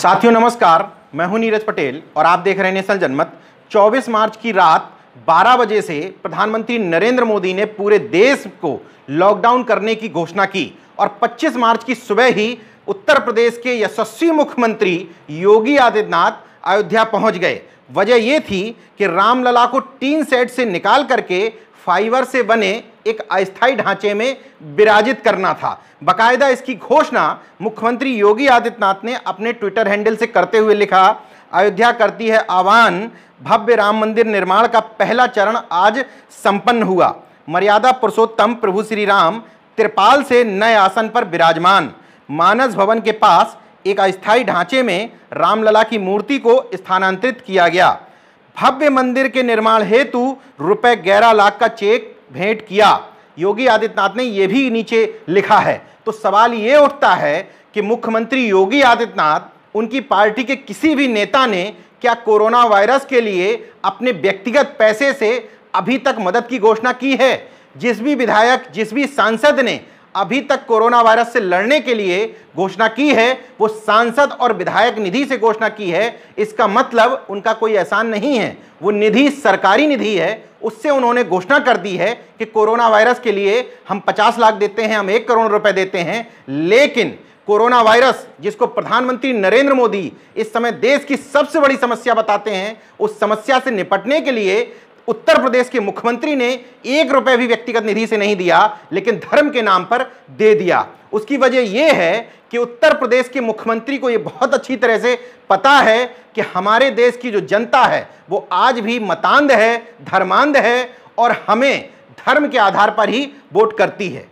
साथियों नमस्कार, मैं हूं नीरज पटेल और आप देख रहे हैं नेशनल जनमत। 24 मार्च की रात 12 बजे से प्रधानमंत्री नरेंद्र मोदी ने पूरे देश को लॉकडाउन करने की घोषणा की और 25 मार्च की सुबह ही उत्तर प्रदेश के यशस्वी मुख्यमंत्री योगी आदित्यनाथ अयोध्या पहुंच गए। वजह यह थी कि रामलला को टीन सेट से निकाल करके फाइबर से बने एक अस्थायी ढांचे में विराजित करना था। बकायदा इसकी घोषणा मुख्यमंत्री योगी आदित्यनाथ ने अपने ट्विटर हैंडल से करते हुए लिखा, अयोध्या करती है आह्वान, भव्य राम मंदिर निर्माण का पहला चरण आज संपन्न हुआ। मर्यादा पुरुषोत्तम प्रभु श्री राम त्रिपाल से नए आसन पर विराजमान। मानस भवन के पास एक अस्थायी ढांचे में रामलला की मूर्ति को स्थानांतरित किया गया। भव्य मंदिर के निर्माण हेतु रुपए 11 लाख का चेक भेंट किया। योगी आदित्यनाथ ने यह भी नीचे लिखा है। तो सवाल यह उठता है कि मुख्यमंत्री योगी आदित्यनाथ, उनकी पार्टी के किसी भी नेता ने क्या कोरोना वायरस के लिए अपने व्यक्तिगत पैसे से अभी तक मदद की घोषणा की है? जिस भी विधायक, जिस भी सांसद ने अभी तक कोरोना वायरस से लड़ने के लिए घोषणा की है, वो सांसद और विधायक निधि से घोषणा की है। इसका मतलब उनका कोई एहसान नहीं है, वो निधि सरकारी निधि है। उससे उन्होंने घोषणा कर दी है कि कोरोना वायरस के लिए हम 50 लाख देते हैं, हम 1 करोड़ रुपए देते हैं। लेकिन कोरोना वायरस, जिसको प्रधानमंत्री नरेंद्र मोदी इस समय देश की सबसे बड़ी समस्या बताते हैं, उस समस्या से निपटने के लिए उत्तर प्रदेश के मुख्यमंत्री ने 1 रुपए भी व्यक्तिगत निधि से नहीं दिया, लेकिन धर्म के नाम पर दे दिया। उसकी वजह यह है कि उत्तर प्रदेश के मुख्यमंत्री को यह बहुत अच्छी तरह से पता है कि हमारे देश की जो जनता है वो आज भी मतांध है, धर्मांध है और हमें धर्म के आधार पर ही वोट करती है।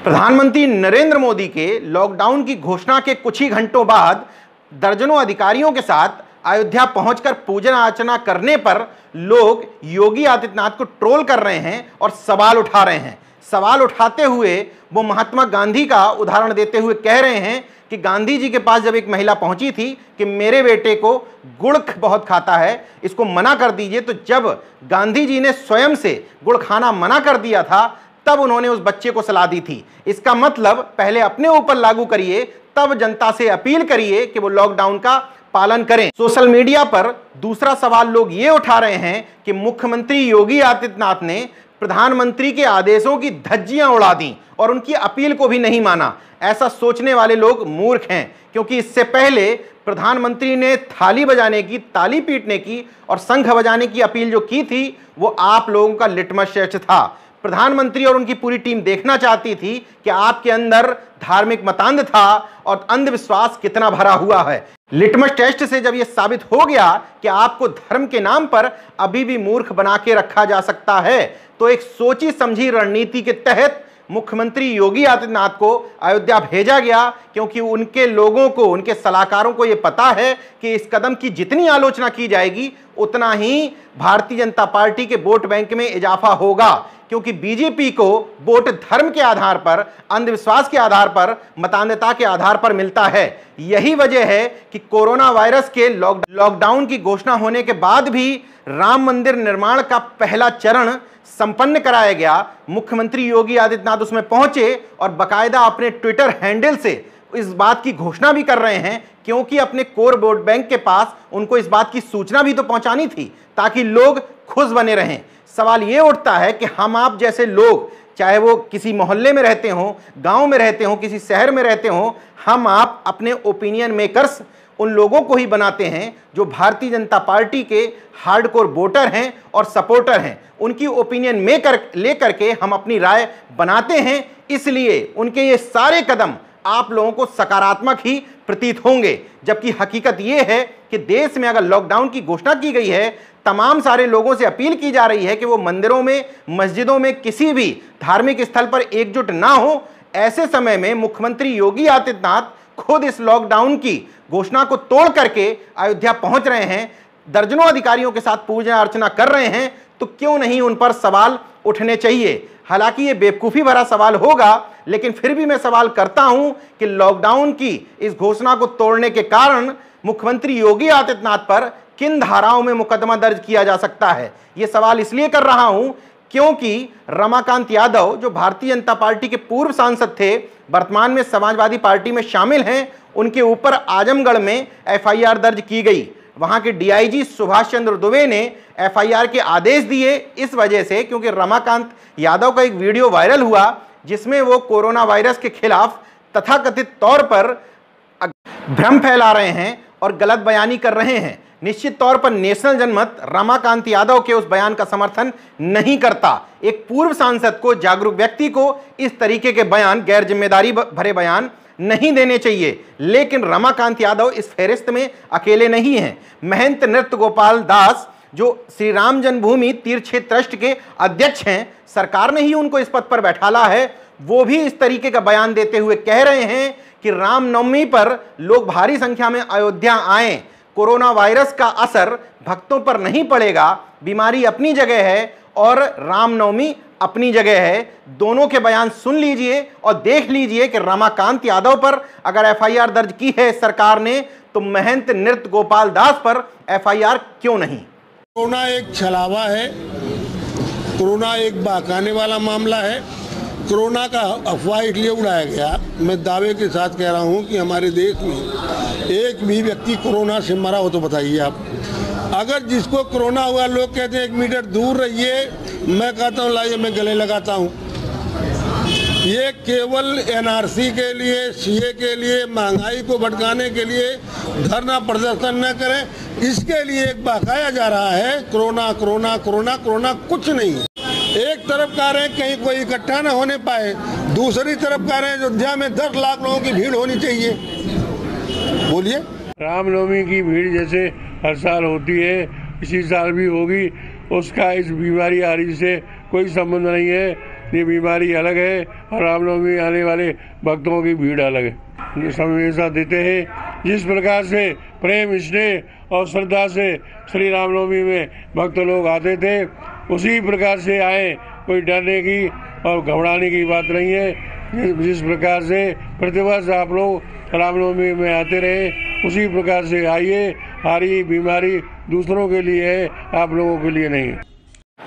प्रधानमंत्री नरेंद्र मोदी के लॉकडाउन की घोषणा के कुछ ही घंटों बाद दर्जनों अधिकारियों के साथ अयोध्या पहुंचकर पूजन अर्चना करने पर लोग योगी आदित्यनाथ को ट्रोल कर रहे हैं और सवाल उठा रहे हैं। सवाल उठाते हुए वो महात्मा गांधी का उदाहरण देते हुए कह रहे हैं कि गांधी जी के पास जब एक महिला पहुंची थी कि मेरे बेटे को गुड़ बहुत खाता है, इसको मना कर दीजिए, तो जब गांधी जी ने स्वयं से गुड़ खाना मना कर दिया था तब उन्होंने उस बच्चे को सलाह दी थी। इसका मतलब पहले अपने ऊपर लागू करिए, तब जनता से अपील करिए कि वो लॉकडाउन का पालन करें। सोशल मीडिया पर दूसरा सवाल लोग ये उठा रहे हैं कि मुख्यमंत्री योगी आदित्यनाथ ने प्रधानमंत्री के आदेशों की धज्जियां उड़ा दी और उनकी अपील को भी नहीं माना। ऐसा सोचने वाले लोग मूर्ख हैं, क्योंकि इससे पहले प्रधानमंत्री ने थाली बजाने की, ताली पीटने की और शंख बजाने की अपील जो की थी वो आप लोगों का लिटमस टेस्ट था। प्रधानमंत्री और उनकी पूरी टीम देखना चाहती थी कि आपके अंदर धार्मिक मतांध था और अंधविश्वास कितना भरा हुआ है। लिटमस टेस्ट से जब यह साबित हो गया कि आपको धर्म के नाम पर अभी भी मूर्ख बना के रखा जा सकता है, तो एक सोची समझी रणनीति के तहत मुख्यमंत्री योगी आदित्यनाथ को अयोध्या भेजा गया, क्योंकि उनके लोगों को, उनके सलाहकारों को यह पता है कि इस कदम की जितनी आलोचना की जाएगी उतना ही भारतीय जनता पार्टी के वोट बैंक में इजाफा होगा। क्योंकि बीजेपी को वोट धर्म के आधार पर, अंधविश्वास के आधार पर, मतान्धता के आधार पर मिलता है। यही वजह है कि कोरोना वायरस के लॉकडाउन की घोषणा होने के बाद भी राम मंदिर निर्माण का पहला चरण संपन्न कराया गया। मुख्यमंत्री योगी आदित्यनाथ उसमें पहुंचे और बकायदा अपने ट्विटर हैंडल से इस बात की घोषणा भी कर रहे हैं, क्योंकि अपने कोर वोट बैंक के पास उनको इस बात की सूचना भी तो पहुंचानी थी ताकि लोग खुश बने रहें। सवाल ये उठता है कि हम आप जैसे लोग, चाहे वो किसी मोहल्ले में रहते हों, गांव में रहते हों, किसी शहर में रहते हों, हम आप अपने ओपिनियन मेकर्स उन लोगों को ही बनाते हैं जो भारतीय जनता पार्टी के हार्डकोर वोटर हैं और सपोर्टर हैं। उनकी ओपिनियन लेकर के हम अपनी राय बनाते हैं, इसलिए उनके ये सारे कदम आप लोगों को सकारात्मक ही प्रतीत होंगे। जबकि हकीकत यह है कि देश में अगर लॉकडाउन की घोषणा की गई है, तमाम सारे लोगों से अपील की जा रही है कि वो मंदिरों में, मस्जिदों में, किसी भी धार्मिक स्थल पर एकजुट ना हो। ऐसे समय में मुख्यमंत्री योगी आदित्यनाथ खुद इस लॉकडाउन की घोषणा को तोड़ करके अयोध्या पहुंच रहे हैं, दर्जनों अधिकारियों के साथ पूजा अर्चना कर रहे हैं, तो क्यों नहीं उन पर सवाल उठने चाहिए। हालांकि ये बेवकूफ़ी भरा सवाल होगा, लेकिन फिर भी मैं सवाल करता हूं कि लॉकडाउन की इस घोषणा को तोड़ने के कारण मुख्यमंत्री योगी आदित्यनाथ पर किन धाराओं में मुकदमा दर्ज किया जा सकता है। यह सवाल इसलिए कर रहा हूं क्योंकि रमाकांत यादव जो भारतीय जनता पार्टी के पूर्व सांसद थे, वर्तमान में समाजवादी पार्टी में शामिल हैं, उनके ऊपर आजमगढ़ में एफआईआर दर्ज की गई। वहां के डीआईजी सुभाष चंद्र दुबे ने एफआईआर के आदेश दिए इस वजह से क्योंकि रमाकांत यादव का एक वीडियो वायरल हुआ जिसमें वो कोरोना वायरस के खिलाफ तथाकथित तौर पर भ्रम फैला रहे हैं और गलत बयानी कर रहे हैं। निश्चित तौर पर नेशनल जनमत रमाकांत यादव के उस बयान का समर्थन नहीं करता। एक पूर्व सांसद को, जागरूक व्यक्ति को इस तरीके के बयान, गैर जिम्मेदारी भरे बयान नहीं देने चाहिए। लेकिन रमाकांत यादव इस फहरिस्त में अकेले नहीं हैं। महंत नृत्य गोपाल दास जो श्री राम जन्मभूमि तीर्थ क्षेत्र ट्रस्ट के अध्यक्ष हैं, सरकार ने ही उनको इस पद पर बैठाला है, वो भी इस तरीके का बयान देते हुए कह रहे हैं कि रामनवमी पर लोग भारी संख्या में अयोध्या आएं, कोरोना वायरस का असर भक्तों पर नहीं पड़ेगा, बीमारी अपनी जगह है और रामनवमी अपनी जगह है। दोनों के बयान सुन लीजिए और देख लीजिए कि रमाकांत यादव पर अगर एफआईआर दर्ज की है सरकार ने, तो महंत नृत्य गोपाल दास पर एफआईआर क्यों नहीं? कोरोना एक छलावा है, कोरोना एक बहकाने वाला मामला है। कोरोना का अफवाह इसलिए उड़ाया गया, मैं दावे के साथ कह रहा हूं कि हमारे देश में एक भी व्यक्ति कोरोना से मरा हो तो बताइए आप। अगर जिसको कोरोना हुआ लोग कहते हैं 1 मीटर दूर रहिए, मैं कहता हूँ लाइए मैं गले लगाता हूँ। ये केवल एनआरसी के लिए, सीए के लिए, महंगाई को भड़काने के लिए धरना प्रदर्शन न करें, इसके लिए एक बहकाया जा रहा है कोरोना कोरोना कोरोना कोरोना। कुछ नहीं है। एक तरफ कह रहे हैं कहीं कोई इकट्ठा न होने पाए, दूसरी तरफ कह रहे हैं अयोध्या में 10 लाख लोगों की भीड़ होनी चाहिए। बोलिए। रामनवमी की भीड़ जैसे हर साल होती है, इसी साल भी होगी। उसका इस बीमारी आदि से कोई संबंध नहीं है। ये बीमारी अलग है और रामनवमी आने वाले भक्तों की भीड़ अलग है। हमेशा देते हैं जिस प्रकार से प्रेम, स्नेह और श्रद्धा से श्री रामनवमी में भक्त लोग आते थे, उसी प्रकार से आए। कोई डरने की और घबराने की बात नहीं है। जिस प्रकार से प्रतिवर्ष आप लोग रामनवमी में आते रहे, उसी प्रकार से आइए। हमारी बीमारी दूसरों के लिए है, आप लोगों के लिए नहीं है।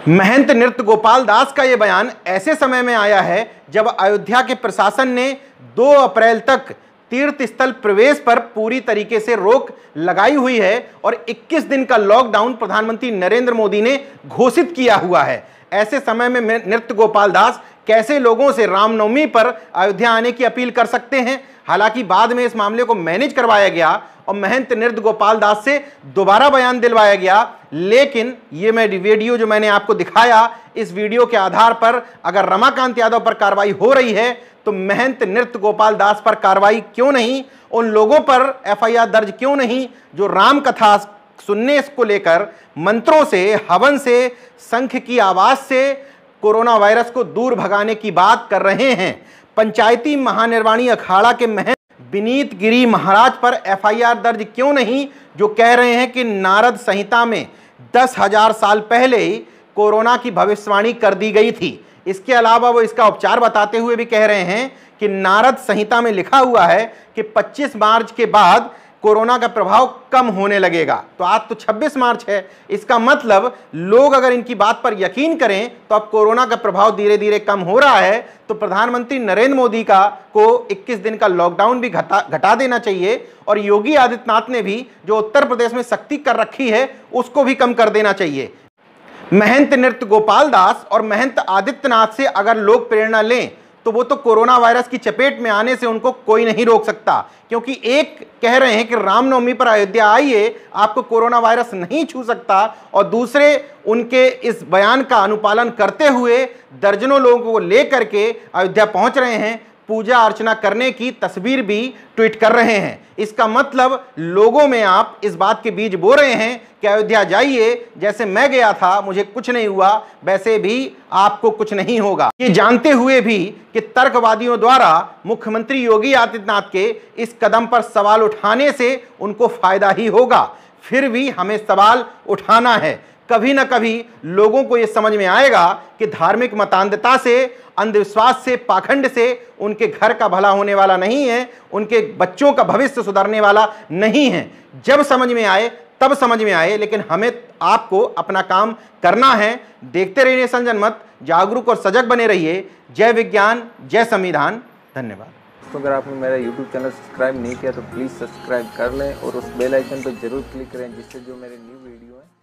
महंत नृत्य गोपाल दास का यह बयान ऐसे समय में आया है जब अयोध्या के प्रशासन ने 2 अप्रैल तक तीर्थ स्थल प्रवेश पर पूरी तरीके से रोक लगाई हुई है और 21 दिन का लॉकडाउन प्रधानमंत्री नरेंद्र मोदी ने घोषित किया हुआ है। ऐसे समय में नृत्य गोपाल दास कैसे लोगों से रामनवमी पर अयोध्या आने की अपील कर सकते हैं? हालांकि बाद में इस मामले को मैनेज करवाया गया और महंत नृत्य गोपाल दास से दोबारा बयान दिलवाया गया। लेकिन ये वीडियो जो मैंने आपको दिखाया, इस वीडियो के आधार पर अगर रमाकांत यादव पर कार्रवाई हो रही है तो महंत नृत्य गोपाल दास पर कार्रवाई क्यों नहीं? उन लोगों पर एफआईआर दर्ज क्यों नहीं जो राम कथा सुनने को लेकर मंत्रों से, हवन से, शंख की आवाज से कोरोना वायरस को दूर भगाने की बात कर रहे हैं? पंचायती महानिर्वाणी अखाड़ा के महंत विनीत गिरी महाराज पर एफआईआर दर्ज क्यों नहीं जो कह रहे हैं कि नारद संहिता में 10,000 साल पहले ही कोरोना की भविष्यवाणी कर दी गई थी। इसके अलावा वो इसका उपचार बताते हुए भी कह रहे हैं कि नारद संहिता में लिखा हुआ है कि 25 मार्च के बाद कोरोना का प्रभाव कम होने लगेगा। तो आज तो 26 मार्च है, इसका मतलब लोग अगर इनकी बात पर यकीन करें तो अब कोरोना का प्रभाव धीरे धीरे कम हो रहा है। तो प्रधानमंत्री नरेंद्र मोदी को 21 दिन का लॉकडाउन भी घटा देना चाहिए और योगी आदित्यनाथ ने भी जो उत्तर प्रदेश में सख्ती कर रखी है उसको भी कम कर देना चाहिए। महंत नृत्य गोपाल दास और महंत आदित्यनाथ से अगर लोग प्रेरणा लें तो वो तो कोरोना वायरस की चपेट में आने से उनको कोई नहीं रोक सकता, क्योंकि एक कह रहे हैं कि रामनवमी पर अयोध्या आइए, आपको कोरोना वायरस नहीं छू सकता, और दूसरे उनके इस बयान का अनुपालन करते हुए दर्जनों लोगों को लेकर के अयोध्या पहुंच रहे हैं, पूजा अर्चना करने की तस्वीर भी ट्वीट कर रहे हैं। इसका मतलब लोगों में आप इस बात के बीज बो रहे हैं कि अयोध्या जाइए, जैसे मैं गया था मुझे कुछ नहीं हुआ वैसे भी आपको कुछ नहीं होगा। ये जानते हुए भी कि तर्कवादियों द्वारा मुख्यमंत्री योगी आदित्यनाथ के इस कदम पर सवाल उठाने से उनको फायदा ही होगा, फिर भी हमें सवाल उठाना है। कभी ना कभी लोगों को यह समझ में आएगा कि धार्मिक मतांधता से, अंधविश्वास से, पाखंड से उनके घर का भला होने वाला नहीं है, उनके बच्चों का भविष्य सुधरने वाला नहीं है। जब समझ में आए तब समझ में आए, लेकिन हमें आपको अपना काम करना है। देखते रहिए नेशन जनमत, जागरूक और सजग बने रहिए। जय विज्ञान, जय संविधान। धन्यवाद। तो अगर आपने मेरा YouTube चैनल सब्सक्राइब नहीं किया तो प्लीज़ सब्सक्राइब कर लें और उस बेल आइकन पर जरूर क्लिक करें, जिससे जो मेरे न्यू वीडियो है